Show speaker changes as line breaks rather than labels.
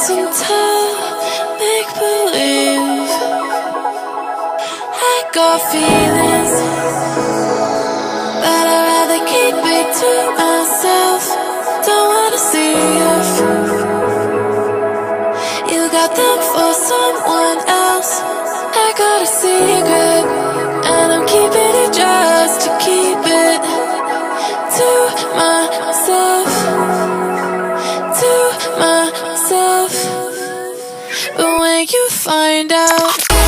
listen to make believe. I got feelings, but I'd rather keep it to myself. Don't wanna see you. You got them for someone else. I got a secret, and I'm keeping it just to keep it to myself. To myself. But when you find out